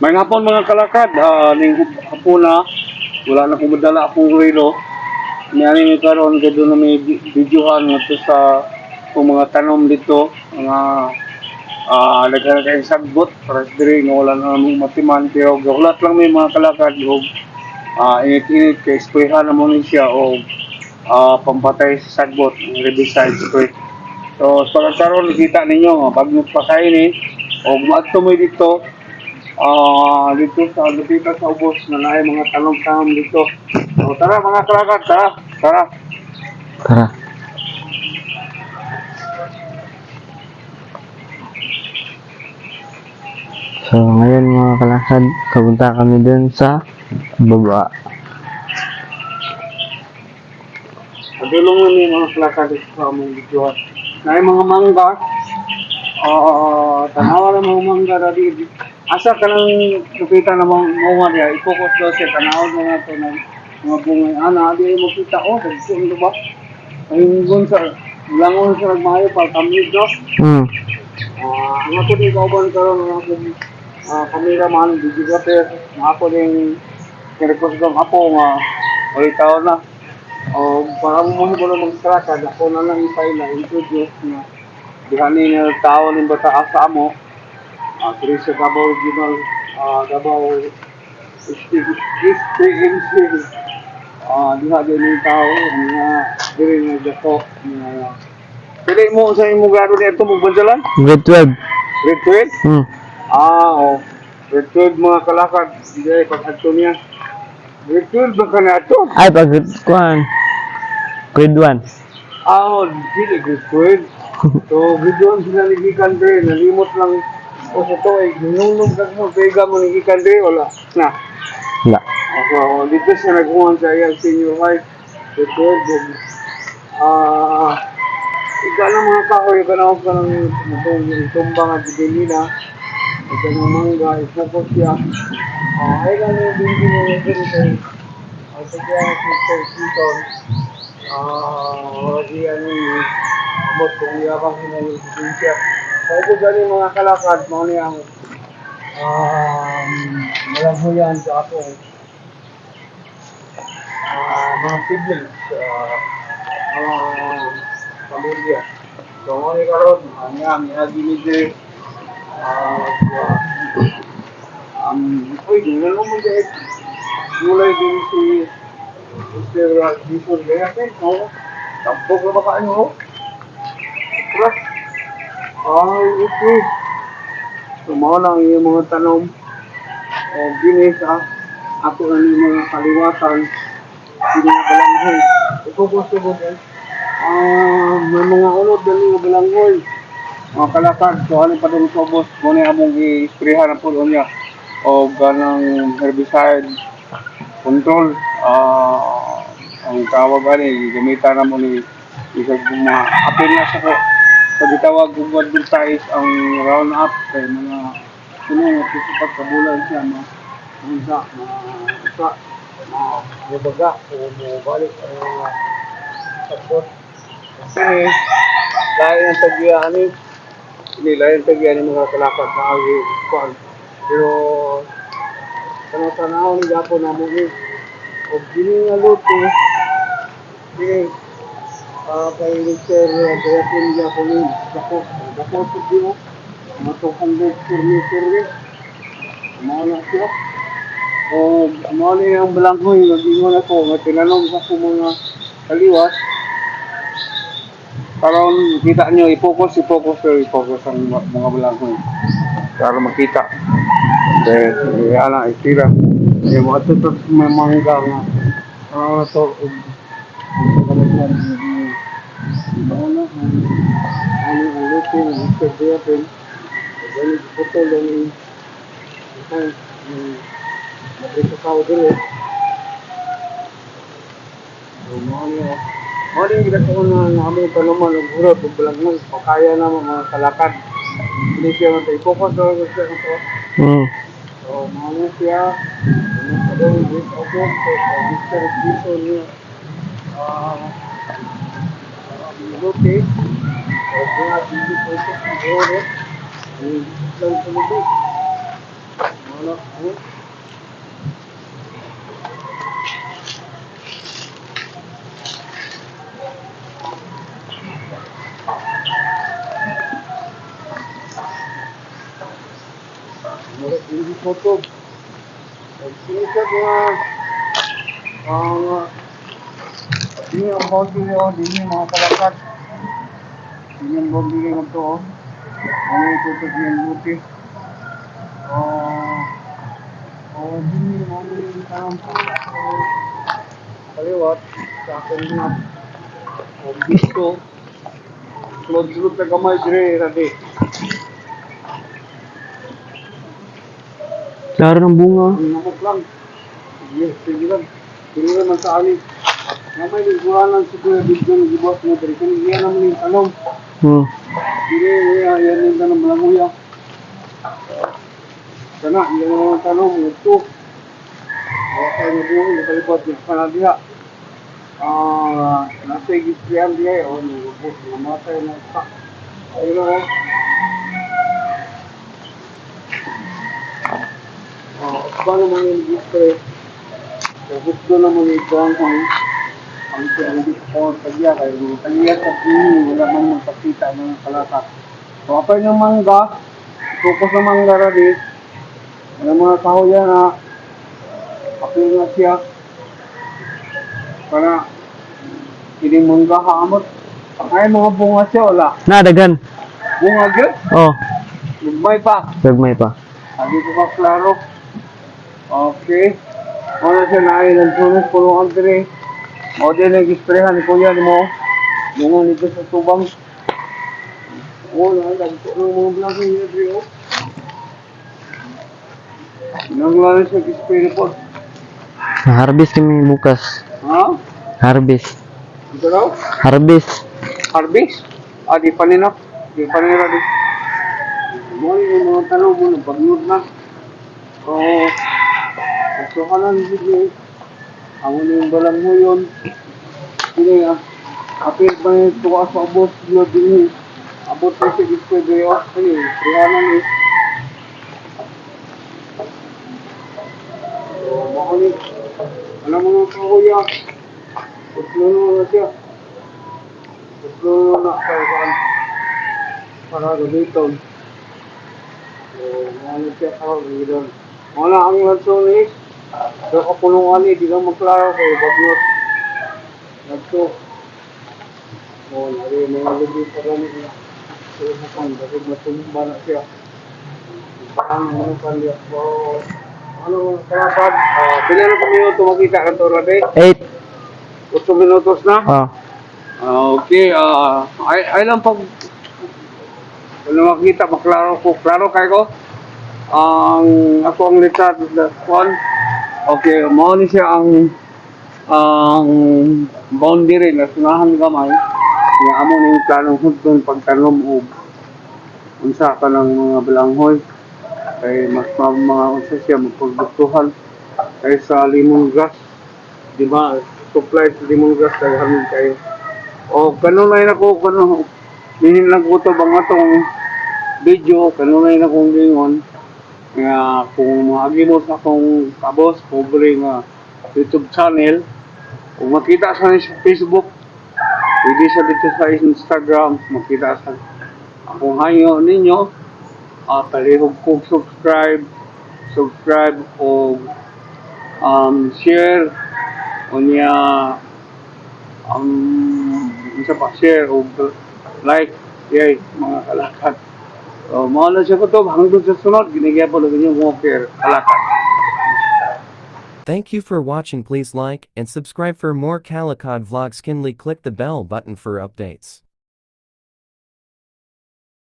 May hapon mga kalakad, ning hapon na, wala na kong madala akong relo. Niyari ni karon kay doon na may videohan nga to sa kung mga tanom dito, mga naghanap kayong sagbot para sa diri nga wala na namang matiman pero gahulat lang may mga kalakad o init-init kay sprayhan na mo ni siya o pampatay sa sagbot, herbicide spray. So sa pagkaroon nakita ninyo, bagnot pa kayo ni o gumadto mo dito dito sa lupita sa ubos na naay mga tanom-tanom dito. So tara mga kalakad, tara. Tara. So, ngayon mga kalakad, pupunta kami dun sa baba. Padulong mo ni mga kalakad sa among video. Naay mga mangga. Tanawa na mga mangga dali. Asa ka lang lupita na mga diya, i-focus daw siya, tanawa na nato ng mga bungay. Di mo kita, dagsun ito ba? Ayun gun sa langon sa nagmayo pa, kamid, no? Ang ako din kauban karon ng akong kameraman, videographer, ang ako din kinrequest ng ako nga ulit taon na. Para mo mo na magkrakad, ako na lang ipay introduce na dihani na tao ng bata asa mo. Kaya sa Davao Regional, Davao SPMC, diha din yung tao, mga diri na dako. Pili mo sa imong garo nito magbandalan? Grade 12. Grade 12? Grade 12 mga kalakad, hindi pag-adto niya. Grade 12 ba ka na ito? Ay, pag kuhan. Grade 1. Hindi grade 12. So, grade 1 sila nagikan din, nalimot lang. O sa to ay ginulog ka mo, pega mo nagikan din, wala na. Wala. So, dito siya nagkuhan sa iyang senior high. Grade 12. Ika lang mga kahoy, ganawag ka ng tumbang at bibili-na. Ika ng mangga, isapos siya. Ay lang yung bindi mo yung ganito. Ay kaya Mr. Seaton. Di ano yung amot kung iyakang hinayong siya. So ito galing mga kalakad, mga niyang malanghuyan sa akong mga siblings. Pamilya. So, mga karon, mga ginigil, gano'n mo dahil mulai din si Mr. Bison Leaken, tampok na baka ano, plus, ito, sumaw lang yung mga tanong, ginis, ako na yung mga kaliwatan, pinagalanghol, ito gusto ko din, may mga ulod na yung balanghoy, mga kalakad, so halin pa doon sa ubos, muna among i-sprayhan ang pulo niya o ganang herbicide control. Ang tawag ani, gamitan na mo ni isang mga apil na sa ko. So ditawag kung advertise ang roundup kay mga sunod sa pagkabulan siya, mga baga o balik ang mga sakot. Kasi lain ang tagyan ni mga kalakad na agi-kuan. Pero tanaw-tanaw ni Japon na mo o gini nga luto kay Mr. Beatin Japon ni dako po diyo matupang survey na siya o mo ni ang balanghoy nag-ingon ako nga tinanong sa mga kaliwas. Karon kita nyo, i-focus ang mga balanghoy para makita. Kaya ala, itira. Kaya mga tutot may mangga nga. Ito, kalagyan. Ano ang luto, ang istoryatin. Kaya ito lang yung mabrito kao din eh. So, mga yung ginagawa na aming panuman ng urot o balanghoy, kaya na mga kalakad. Hindi siya matay-focus na siya ito. So, mga siya, yung this open, so, Mr. Bison niya, luti, o mga hindi po ito, yung lang sa luti. Mga Anak mo. Murag hindi ko to. Pagsinisag nga. Hindi ang bondi nyo, hindi mga kalakad. Hindi ang bondi nyo to. Ano yung tutog yung buti. Hindi mo yung tanong po. Kaliwat, sa akin na. Gusto. Slod-slod na gamay, dire, rade. Klaro ng bunga. Nakot lang. Sige lang. Sige naman sa amin. Namay nagkuranan si Kuya Bidyo ng gibuhat mo. Dari kanina naman yung tanong. Sige, yan yung tanong malanguya. Sana, yan yung tanong. Ito. Okay, nabuhay. Nakalipot. Nakanadiha. Nasa igistriyan diya. O, nagubos. Namatay na sa. Ayun na. Paano mga igistriyan? Gusto naman ito ang hindi ko tagya kayo. Tagya sa pini, wala man magpakita ng kalata. So, apay ng mangga, focus ng mangga radi. Ano mga kahoya na apil na siya para hindi mangga haamot. Ay, mga bunga siya, wala. Dagan. Bunga yun? Oh, Lugmay pa. gagmay pa. Sabi ko pa klaro. Okay. Ano siya na ay nagsunos puno ang tiri. O din nag-isprehan ni Kuya mo. Bunga nito sa tubang. Oo na, nagto ng mga vlogger niya tiri. Nanglalas siya nag-spray report. Harvest kami bukas. Ha? Harvest. Ito daw? Harvest. Harvest? Di pa nila. Di pa nila di. Mo yung mga tanong mo, nagpag-nood na. Oo. So, kanan sige. Ang yung balang mo yun. Sige nga. Apil pa yung tuwa sa abos. Yun din eh. Abot pa siya gusto kayo. Sige, priyanan eh. So, makulit. Alam mo nang kahuya. Tutluno na siya. Tutluno na. Para gamiton. So, makulit siya kahuya. Wala ang lansonis. So, kapulungan eh, di lang magklaro kayo, bagyot. Nagto. O, nari, mga lubi pa ganit na. So, makan, bakit matumba na siya. Parang ano kanya. So, ano, kalapad. Bilan na minuto makita ka to, Rabe? 8. 8 minutos na? Oh. Okay, ay lang pag ano makita, maklaro ko. Klaro kayo ko? Ang ako ang litat the one. Okay, mo ni siya ang boundary na sunahan gamay. Nga amo ni planong hudton pagtanom og unsa ka ng mga balanghoy. Kay mas mga unsa siya magproduktuhan kay sa lemongrass. Di ba? Supply sa lemongrass kay hamin kayo. O kanunay na ko kuno dinin lang ko to bang atong video kanunay na kong gingon nga kung maagi mo sa akong kabos, pobre nga YouTube channel, kung makita sa Facebook, pwede sa dito sa Instagram, makita sa akong hanyo ninyo, palihog kong subscribe o share o niya isa pa share o like, yay, mga kalakad. So, mauna siya ko to, hanggang sa sunod, ginigyan po lang yung walker, kalakad. Thank you for watching. Please like and subscribe for more Calicut vlogs. Kindly click the bell button for updates.